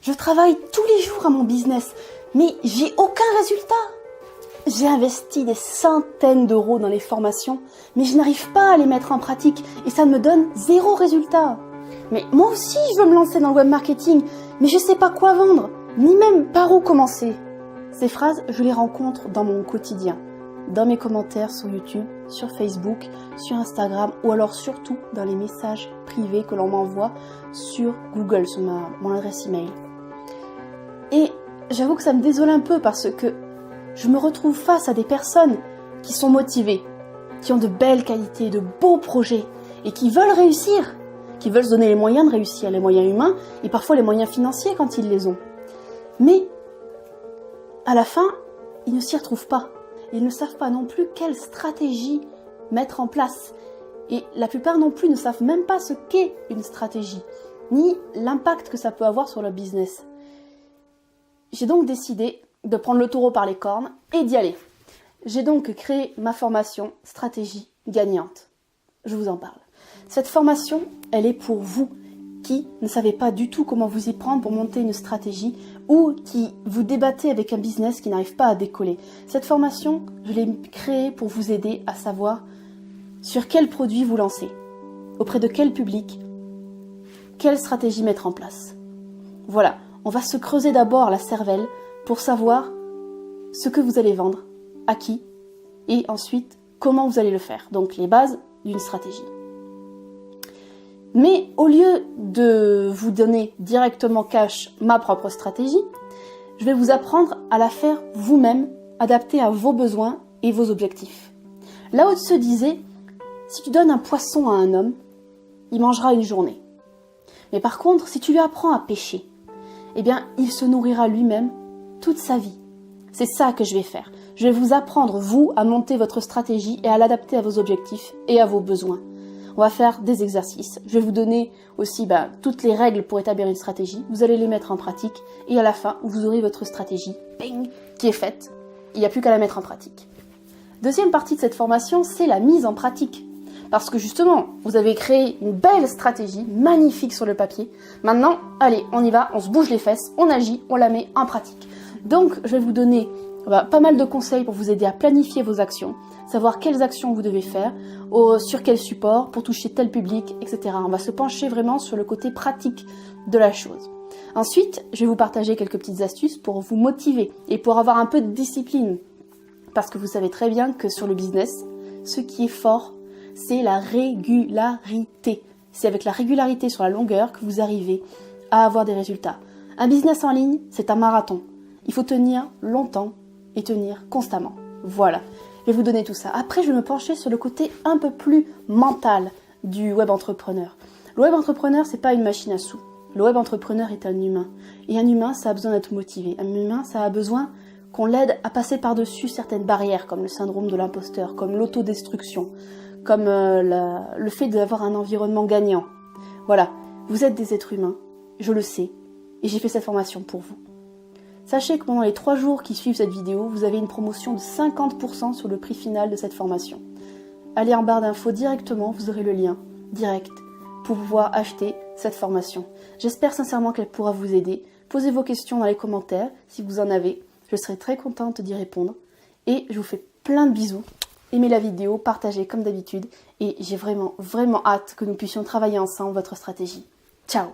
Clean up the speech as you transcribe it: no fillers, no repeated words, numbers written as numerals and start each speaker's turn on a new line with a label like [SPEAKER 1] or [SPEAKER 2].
[SPEAKER 1] Je travaille tous les jours à mon business, mais j'ai aucun résultat. J'ai investi des centaines d'euros dans les formations, mais je n'arrive pas à les mettre en pratique et ça me donne 0 résultat. Mais moi aussi, je veux me lancer dans le web marketing, mais je ne sais pas quoi vendre, ni même par où commencer. Ces phrases, je les rencontre dans mon quotidien, dans mes commentaires sur YouTube, sur Facebook, sur Instagram ou alors surtout dans les messages privés que l'on m'envoie sur Google, sur mon adresse email. Et j'avoue que ça me désole un peu parce que je me retrouve face à des personnes qui sont motivées, qui ont de belles qualités, de beaux projets et qui veulent réussir, qui veulent se donner les moyens de réussir, les moyens humains et parfois les moyens financiers quand ils les ont. Mais à la fin, ils ne s'y retrouvent pas. Ils ne savent pas non plus quelle stratégie mettre en place. Et la plupart non plus ne savent même pas ce qu'est une stratégie, ni l'impact que ça peut avoir sur leur business. J'ai donc décidé de prendre le taureau par les cornes et d'y aller. J'ai donc créé ma formation Stratégie gagnante. Je vous en parle. Cette formation, elle est pour vous qui ne savez pas du tout comment vous y prendre pour monter une stratégie ou qui vous débattez avec un business qui n'arrive pas à décoller. Cette formation, je l'ai créée pour vous aider à savoir sur quel produit vous lancer, auprès de quel public, quelle stratégie mettre en place. Voilà, on va se creuser d'abord la cervelle pour savoir ce que vous allez vendre, à qui, et ensuite comment vous allez le faire. Donc les bases d'une stratégie. Mais au lieu de vous donner directement cash ma propre stratégie, je vais vous apprendre à la faire vous-même, adaptée à vos besoins et vos objectifs. Lao Tse disait, si tu donnes un poisson à un homme, il mangera une journée. Mais par contre, si tu lui apprends à pêcher, eh bien, il se nourrira lui-même toute sa vie. C'est ça que je vais faire. Je vais vous apprendre, vous, à monter votre stratégie et à l'adapter à vos objectifs et à vos besoins. On va faire des exercices. Je vais vous donner aussi toutes les règles pour établir une stratégie. Vous allez les mettre en pratique et à la fin, vous aurez votre stratégie, ping, qui est faite. Il n'y a plus qu'à la mettre en pratique. Deuxième partie de cette formation, c'est la mise en pratique. Parce que justement, vous avez créé une belle stratégie, magnifique sur le papier. Maintenant, allez, on y va, on se bouge les fesses, on agit, on la met en pratique. Donc, je vais vous donner pas mal de conseils pour vous aider à planifier vos actions, savoir quelles actions vous devez faire, sur quel support, pour toucher tel public, etc. On va se pencher vraiment sur le côté pratique de la chose. Ensuite, je vais vous partager quelques petites astuces pour vous motiver et pour avoir un peu de discipline. Parce que vous savez très bien que sur le business, ce qui est fort, c'est la régularité. C'est avec la régularité sur la longueur que vous arrivez à avoir des résultats. Un business en ligne, c'est un marathon. Il faut tenir longtemps et tenir constamment. Voilà, je vais vous donner tout ça. Après, je vais me pencher sur le côté un peu plus mental du web entrepreneur. Le web entrepreneur, c'est pas une machine à sous. Le web entrepreneur est un humain. Et un humain, ça a besoin d'être motivé. Un humain, ça a besoin qu'on l'aide à passer par-dessus certaines barrières, comme le syndrome de l'imposteur, comme l'autodestruction, comme le fait d'avoir un environnement gagnant. Voilà, vous êtes des êtres humains, je le sais, et j'ai fait cette formation pour vous. Sachez que pendant les 3 jours qui suivent cette vidéo, vous avez une promotion de 50% sur le prix final de cette formation. Allez en barre d'infos directement, vous aurez le lien direct pour pouvoir acheter cette formation. J'espère sincèrement qu'elle pourra vous aider. Posez vos questions dans les commentaires si vous en avez. Je serai très contente d'y répondre. Et je vous fais plein de bisous. Aimez la vidéo, partagez comme d'habitude. Et j'ai vraiment hâte que nous puissions travailler ensemble votre stratégie. Ciao!